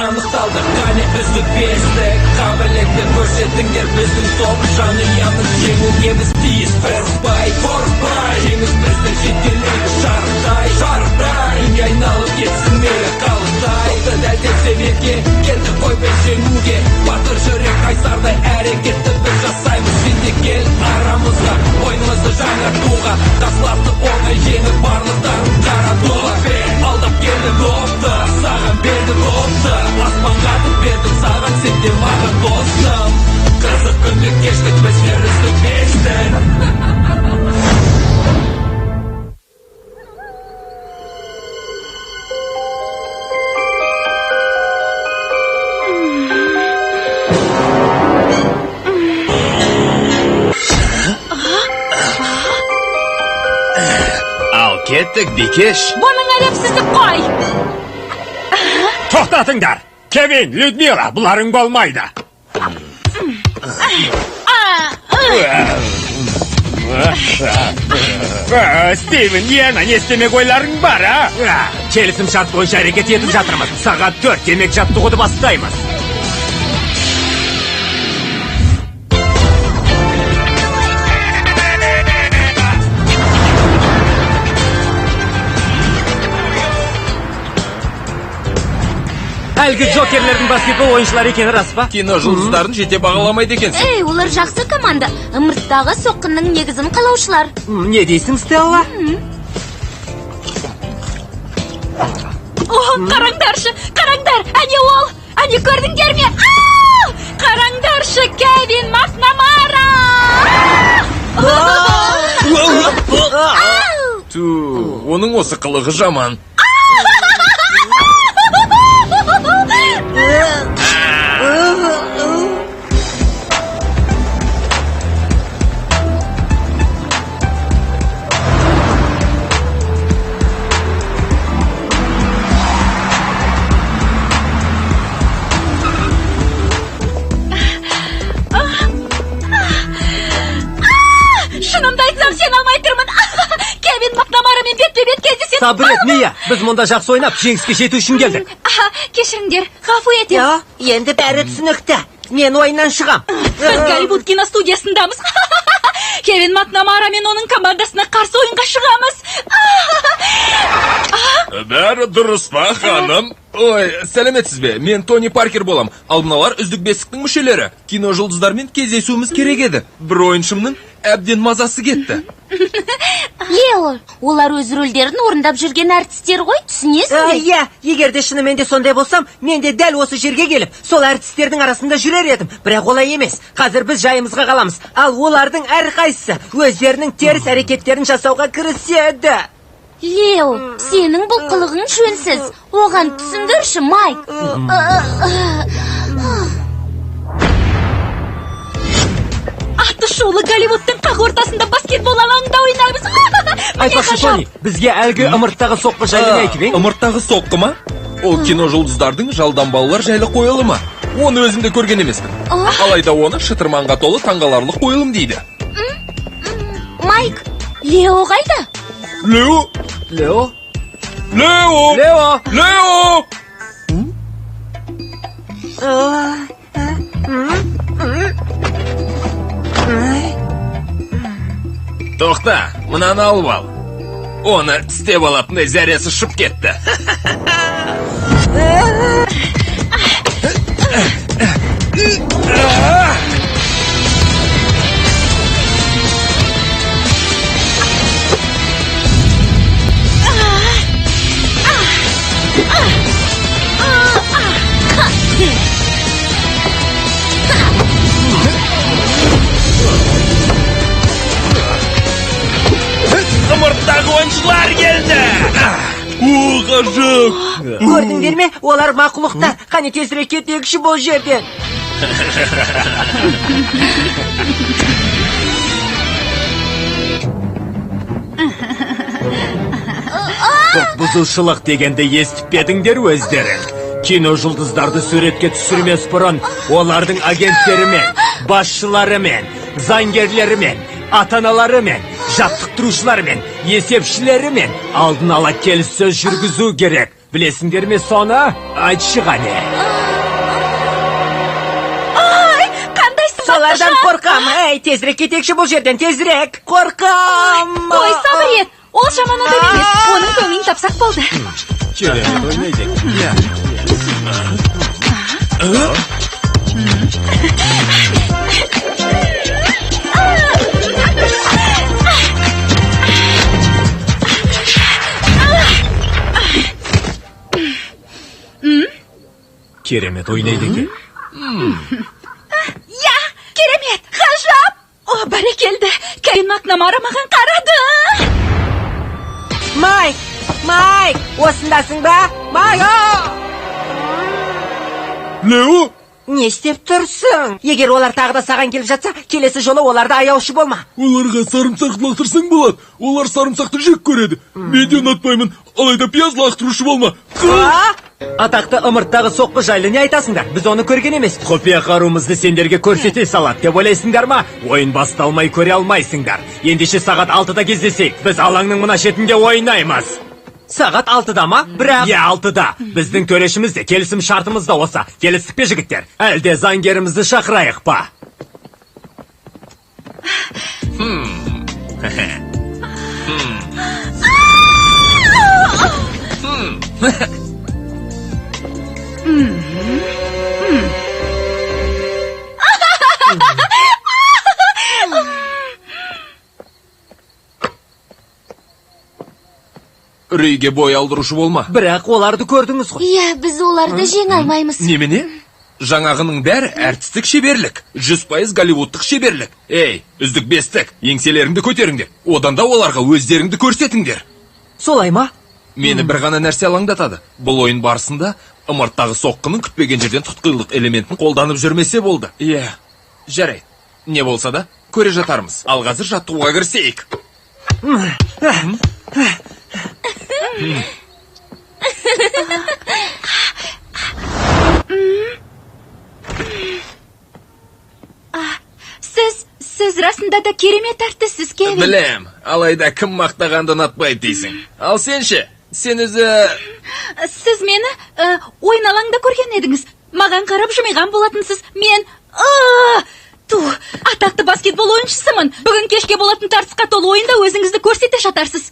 Anıqtaldı qani üzdük beşlik Qabiliyetli көрсетіңдер біздің топ Жанұямыз жеңуге біз тиіс Қорықпай, жеңіс біздің жетелейді Шарықтай, Дүние айналып кетсін мейлі қалықтай Тоқты дәлдеп себепке, келді қой біз жеңуге Батыр жүрек қайсардай әрекетті біз жасаймыз Сен де кел арамызға, ойынымызды жаңартуға Қасыласып оңай жеңіп барлықтарын қаратуға Алдап келді допты, саған берді допты Аспанға тұт бердім саған, сен де маған достым Қызық күнді кештік біз үздік бештік Al kettik Bikesh. Бұның әрепсіздік қой. Toxtatыңдар. Kevin, Lyudmila, buların bolmaydı. Steven, yana ne istemek oyların var ha? Kelisім şart boyunca hareket etip жатырмыз. Saat 4 yemek жаттығуды бастаймыз. Әлгі Джокерлердің баскетбол ойыншылары екені рас па? Кино жұлдыздарын жете бағаламайды екенсің. Олар жақсы команда. Ымырттағы соққының негізін қалаушылар. Не дейсің, Стелла? Қараңдаршы, әне ол, әне көрдіңдер ме? Қараңдаршы, Кевин Макнамара! Ту, оның осы қылығы жаман. Sabır et, Mia. Biz мұнда жақсы ойнап, жеңіске жету үшін келдік. Кешіріңдер, ғафу етем. Енді бәрі түсінікті. Мен ойыннан шығам. Біз Голливуд киностудиясындамыз. Кевин Макнамара мен оның командасына қарсы ойынға шығамыз. Бәрі дұрыс па, ханым? Ой, сәлеметсіз бе? Мен Тони Паркер болам. Ал мыналар үздік бестіктің мүшелері. Кино жұлдыздармен кездесуіміз керек еді. Бір ойыншымның әбден мазасы кетті. Лео, олар өз рөлдерін орындап жүрген әртістер ғой, түсінесің бе? Иә, егер де шынымен де сондай болсам, мен де дәл осы жерге келіп, сол әртістердің арасында жүрер едім. Бірақ олай емес. Қазір біз жайымызға қаламыз. Ал олардың әрқайсысы өздерінің теріс әрекеттерін жасауға кіріседі. Лео, сенің бұл қылығың жөнсіз. Оған түсіндірші, Майк. Аты шулы Голливудтың қақ ортасында баскетбол алаңында ойнаймыз. Айтпақшы, Тони, бізге әлгі ымырттағы соққы жайлы не айтып ең? Ымырттағы соққы ма? Ол кино жұлдыздардың жалдан балалар жайлы қойылымы. Оны өзімде көрген емеспін. Алайда оны шытырманға толы таңғаларлық қойылым дейді. Майк, Лео қайда? Лео? Лео? Лео! Лео! Лео! Тоқта, мынаны алып ал. Оны тістеп алатындай зәресі ұшып кетті. Ымырттағы ойыншылар келді. Ғажап. Көрдіңдер ме? Олар мақұлықтар. Қане тезірек кетейікші бұл жерден. Топ бұзылшылық дегенде естіп бедіңдер өздерің. Кино жұлдыздарды суретке түсірмес бұрын олардың агенттерімен, басшыларымен, заңгерлерімен, ата-аналарымен, жаттықтырушыларымен, есепшілерімен алдын ала келіссөз жүргізу керек. Білесіңдер ме соны? Айтшы қане. Ай, қандайсың? Солардан қорқам. Ей, тезірек кетекші бұл жерден, тезірек. Қорқам. Ой, сабыр ет. Ол жаман адам емес. Оның көңілін тапсақ болды. Керемет ойнайды. Керемет ойнайды екен. Я, керемет, ғажап. О, бәрекелді. Кевин Макнамара маған қарады. Майк, осындасың ба? Майк! Лео? Не істеп тұрсың? Егер олар тағы да саған келіп жатса, келесі жолы оларды аяушы болма. Оларға сарымсақ лақтырсаң болады. Олар сарымсақты жек көреді. Мен де ұнатпаймын. Алайда пияз лақтырушы болма. Атақты ымырттағы соққы жайлы не айтасыңдар? Біз оны көрген емес. Құпия қаруымызды сендерге көрсете салады деп ойлайсыңдар ма? Ойын басталмай көре алмайсыңдар. Ендеше сағат 6-да кездесейік. Біз алаңның мына шетінде ойнаймыз. Сағат 6-да ма? Бірақ... Иә, 6-да. Біздің төрешіміз де келісім шартымыз да осы. Келістік пе, жігіттер? Әлде заңгерімізді шақырайық па? Үрейге бой алдырушы болма. Бірақ оларды көрдіңіз ғой. Иә, біз оларды жеңе алмаймыз. Немене? Жаңағының бәрі әртістік шеберлік. 100% Голливудтық шеберлік. Ей, үздік бестік, еңселеріңді көтеріңдер. Одан да оларға өздеріңді көрсетіңдер. Солай ма? Мені бір ғана нәрсе алаңдатады. Бұл ойын барысында ымырттағы соққының күтпеген жерден тұтқиылдық элементін қолданып жүрмесе болды. Иә, жарайды. Не болса да, көре жатармыз. Ал қазір жаттығуға кірісейік. Сіз расында да керемет әртіссіз, Кевин. Білем, алайда кім мақтағанды ұнатпайды дейсің. Ал сен ше, сен өзі... Сіз мені ойын алаңда көрген едіңіз. Маған қарап жымиған болатынсыз. Мен... атақты баскетбол ойыншысымын. Бүгін кешке болатын тартысқа толы ойында өзіңізді көрсете жатарсыз.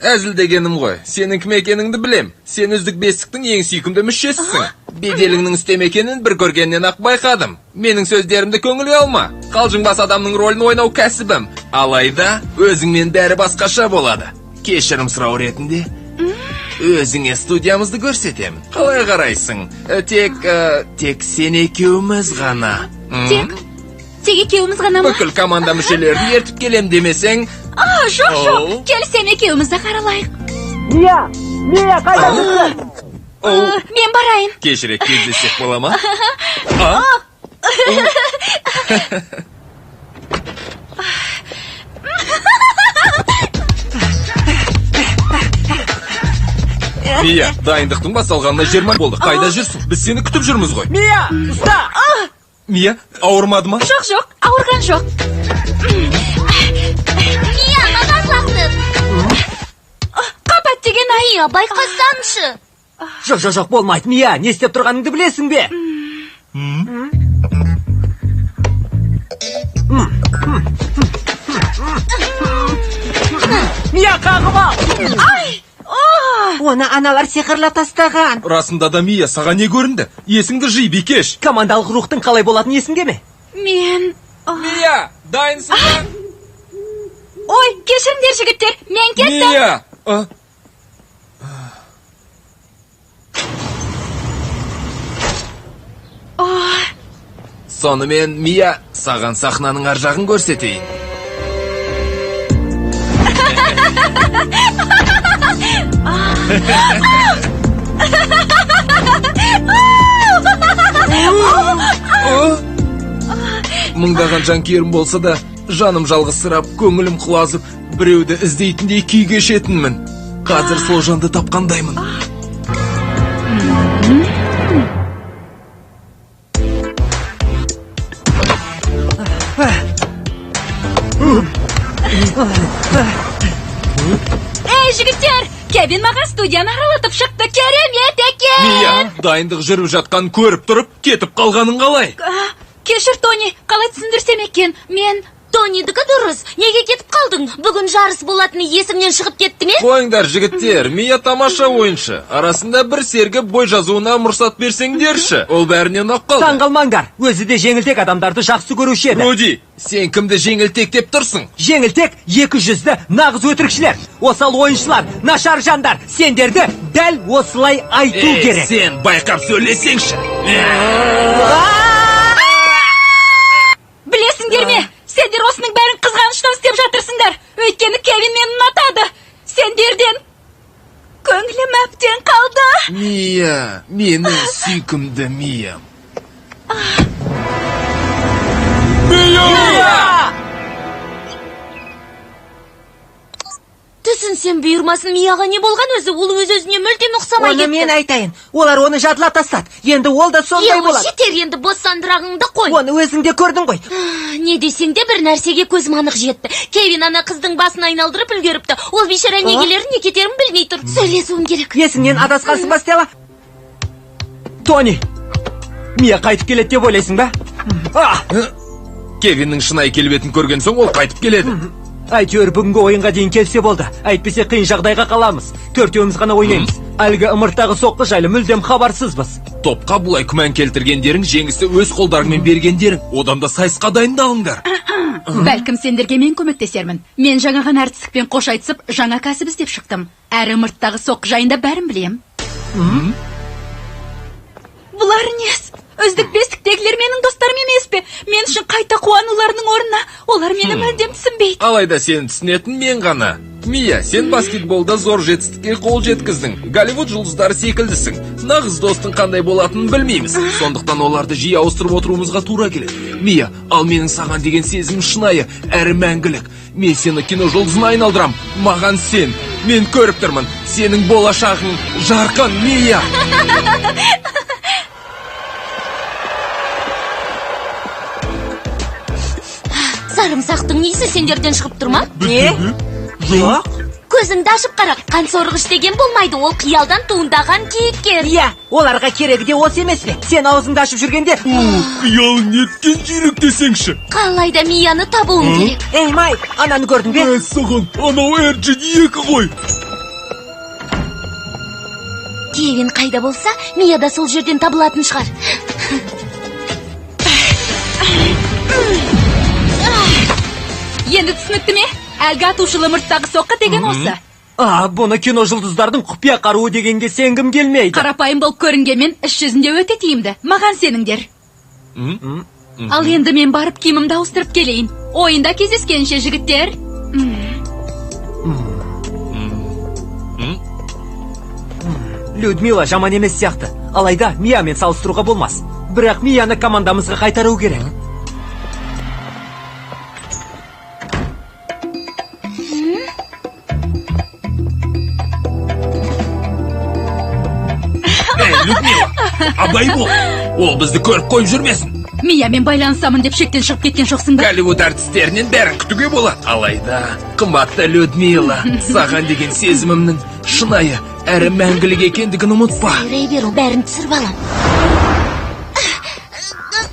Әзілдегенім ғой. Сенің кім екеніңді білем. Сен үздік бестіктің ең сүйкімді мүшесісің. Беделіңнің үстем екенін бір көргеннен ақ байқадым. Менің сөздерімді көңілге алма. Қалжыңбас адамның рөлін ойнау кәсібім. Алайда өзіңмен бәрі басқаша болады. Кешірім сұрау ретінде өзіңе студиямызды көрсетемін. Қалай қарайсың? Тек сен екеуміз ғана. Тек екеуміз ғана ма? Бүкіл команда мүшелерін ертіп келем демесең... Жоқ, келсем екеумізді қаралайық. Мия, қайда жүрсің? Мен барайын. Кешірек кездесек бола ма? Мия, дайындықтың басталғанына 20 болды. Қайда жүрсің? Біз сені күтіп жүрміз ғой. Мия, ұста! Мия, ауырмады ма? Жоқ, ауырған жоқ. Мия, маған лақтыр. Қапат деген айы, байқасаңшы. Жоқ, болмайды, Мия, не істеп тұрғаныңды білесің бе? Мия, қағып ал! Оны аналар сиқырлап тастаған. Расында да, Мия, саған не көрінді? Есіңді жи, бикеш. Командалық рухтың қалай болатын есіңде ме? Мен... Мия, дайынсың ба? Ой, кешіріңдер, жігіттер, мен кеттім. Мия! Сонымен, Мия, саған сахнаның ар жағын көрсетейін. Мыңдаған жанкерім болса да, жаным жалғызсырап, көңілім құлазып, біреуді іздейтіндей күй кешетінмін. Қазір сол жанды тапқандаймын. Ей, жігіттер, Кевин маған студияны аралатып шықты. Керемет екен. Мия, дайындық жүріп жатқан көріп тұрып, кетіп қалғаның қалай? Кешір, Тони, қалай түсіндірсем екен? Мен... Тонидікі дұрыс. Неге кетіп қалдың? Бүгін жарыс болатыны есімнен шығып кетті ме? Қойыңдар, жігіттер, Мия тамаша ойыншы. Арасында бір сергі бой жазуына мұрсат берсеңдерші. Ол бәрінен ақ қалды. Таңғалмаңдар, өзі де жеңілтек адамдарды жақсы көруші еді. Руди, сен кімді жеңілтек деп тұрсың? Жеңілтек 200-ді нағыз өтірікшілер. Осал ойыншылар, нашар жандар, сендерді дәл осылай айту керек. Сен байқап сөйлесеңші. Білесіңдер ме? Сендер осының бәрін қызғаныштан істеп жатырсыңдар. Өйткені Кевин мені ұнатады. Сендерден көңілім әбден қалды. Мия, менің сүйкімді Миям. Мия! Түсінсем бұйырмасын, Мияға не болған өзі? Ол өз-өзіне мүлдем ұқсамай кетті. Оны мен айтайын. Олар оны жадылап тастады. Енді ол да сондай болады. Жетер, енді бостандырағыңды қой. Оны өзің де көрдің ғой. Не десең де бір нәрсеге көзім анық жетті. Кевин ана қыздың басын айналдырып үлгеріпті. Ол бейшара не келерін, не кетерін білмей тұр. Сөйлесуім керек. Есіңнен адасқансың ба, Стелла? Тони, Мия қайтып келеді деп ойлайсың ба? Кевиннің шынайы келбетін көрген соң ол қайтып келеді. Әйтеуір бүгінгі ойынға дейін келсе болды. Әйтпесе қиын жағдайға қаламыз. Төртеуміз ғана ойнаймыз. Әлгі ымырттағы соққы жайлы мүлдем хабарсызбыз. Топқа бұлай күмән келтіргендерің жеңісті өз қолдарыңмен бергендерің. Одан да сайысқа дайындалыңдар. Бәлкім сендерге мен көмектесермін. Мен жаңаған әртістікпен қош айтысып, жаңа кәсіп іздеп шықтым. Әрі ымырттағы соққы жайында бәрін білем. Бұлар нес? Өздік бестіктегілер менің достарым емес пе? Мен үшін қайта қуануларының орнына олар мені мүлдем түсінбейді. Алайда сен түсінетін мен ғана. Мия, сен баскетболда зор жетістікке қол жеткіздің. Голливуд жұлдыздары секілдісің. Нағыз достың қандай болатынын білмейміз. Сондықтан оларды жиі ауыстырып отыруымызға тура келеді. Мия, ал менің саған деген сезім шынайы, әрі мәңгілік. Мен сені кино жұлдызына айналдырам. Маған сен, мен көріп тұрмын. Сенің болашағың жарқын, Мия. Сарымсақтың несі сендерден шығып тұрма? Не? Жоқ. Көзіңді ашып қара, қансорғыш деген болмайды, ол қиялдан туындаған кейіпкер. Иә, оларға керегі де осы емес пе? Сен аузыңды ашып жүргенде... Қиялың неткен жүйрік десеңші. Қалайда Мияны табуым керек. Ей, Май, ананы көрдің бе? Саған, анау RG2 ғой. Кевин қайда болса, Мия да сол жерден табылатын шығар. Енді түсінікті ме? Әлгі атушылы ымырттағы соққы деген осы. Бұны кино жұлдыздардың құпия қаруы дегенге сенгім келмейді. Қарапайым болып көрінгенмен іс жүзінде өте тиімді. Маған сеніңдер. Ал енді мен барып киімімді ауыстырып келейін. Ойында кездескенше, жігіттер. Людмила жаман емес сияқты. Алайда Миямен салыстыруға болмас. Бірақ Мияны командамызға қайтару керек. Людмила, абай бол. Ол бізді көріп қойып жүрмесін. Миямен байланысамын деп шектен шығып кеткен жоқсың ба? Голливуд әртістерінен бәрін күтуге болады. Алайда, қымбатты Людмила, саған деген сезімімнің шынайы әрі мәңгілік екендігін ұмытпа. Үрей беру, бәрін түсіріп алам.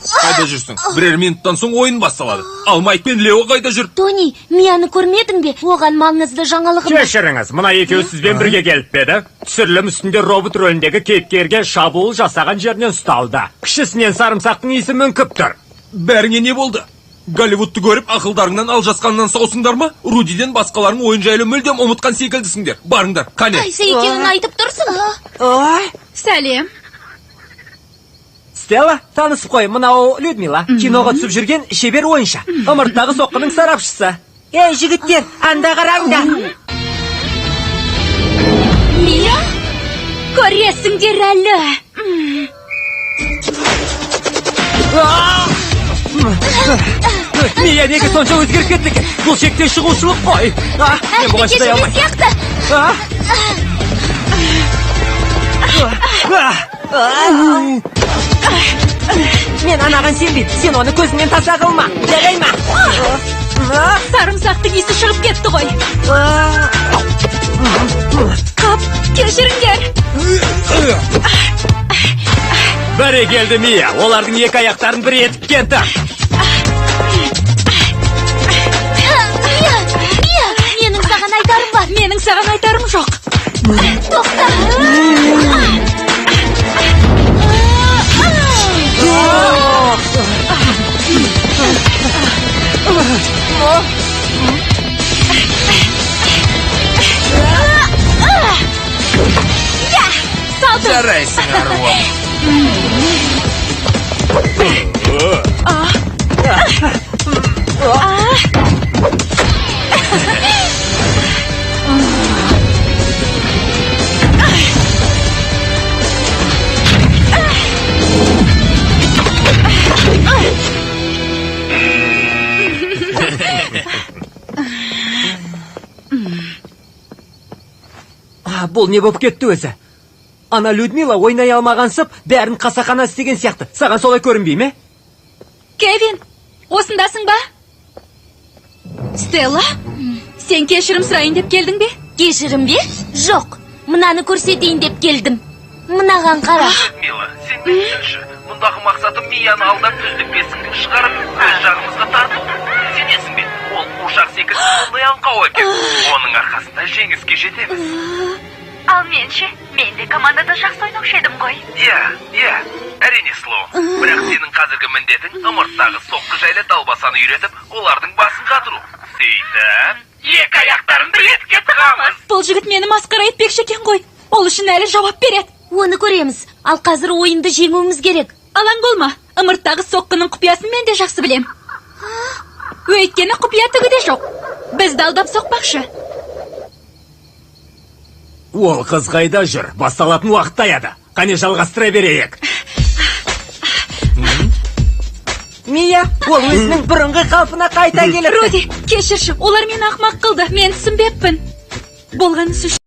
Қайда жүрсің? Бірер минуттан соң ойын басталады. Ал Майк пен Лео қайда жүр? Тони, Мияны көрмедің бе? Оған маңызды жаңалығым. Кешіріңіз, мына екеуі сізбен бірге келіп педі. Түсірілім үстінде робот рөліндегі кейіпкерге шабуыл жасаған жерінен ұсталды. Кішісінен сарымсақтың иісі мүңкіп тұр. Бәріңе не болды? Голливудты көріп, ақылдарыңнан алжасқаннан саусыңдар ма? Рудиден басқалардың ойын жайлы мүлдем ұмытқан секілдісіңдер. Барыңдар, қане. Қайсы екеуін айтып тұрсың? Ой, Сәлем. Стелла, танысып қой, мынау Людмила. Киноға түсіп жүрген шебер ойыншы. Ымырттағы соққының сарапшысы. ей, жігіттер, анда қараңда. Мия? Көресіңдер әлі. Мия неге сонша өзгеріп кетті екен? Бұл шектен шығушылық қой. Мен бұған шыдай алмаймын. Мен анаған сенбейді, сен оны көзіңнен таса қылма. Жарай ма? Сарымсақтың иісі шығып кетті ғой. кешіріңдер. Бәрекелді Мия, олардың екі аяқтарын бір етіп кенті. Менің саған айтарым бар. Менің саған айтарым жоқ. Тоқта. Жарайсың, аруым. Бұл не боп кетті өзі? Ана Людмила ойнай алмағансып, бәрін қасақана істеген сияқты. Саған солай көрінбей ме? Кевин, осындасың ба? Стелла, сен кешірім сұрайын деп келдің бе? Кешірім бе? Жоқ. Мынаны көрсетейін деп келдім. Мынаған қара. Мила, сен не түсінші? Мұндағы мақсатым Мияны алдап үздік бесіңден шығарып, өз жағымызға тарту. Сенесің бе? Ол ошақ секілді сондай аңқау екен. Оның арқасында жеңіске жетеміз. Ал менше, мен де командада жақсы ойнаушы едім ғой. Иә, әрине Слоу. Бірақ сенің қазіргі міндетің ымырттағы соққы жайлы далбасаны үйретіп, олардың басын қатыру. Сөйтіп, екі аяқтарын бір етке тығамыз. Бұл жігіт мені масқара етпекші екен ғой. Ол үшін әлі жауап береді. Оны көреміз. Ал қазір ойынды жеңуіміз керек. Алаң болма, ымырттағы соққының құпиясын мен де жақсы білем. Өйткені құпия түгі де жоқ. Бізді алдап соқпақшы. Ол қыз қайда жүр? Басталатын уақыт таяды. Қане жалғастыра берейік. Мия, ол өзінің бұрынғы қалпына қайта келіпті. Руди, кешірші, олар мені ақмақ қылды. Мен түсінбеппін. Болғанысы үшін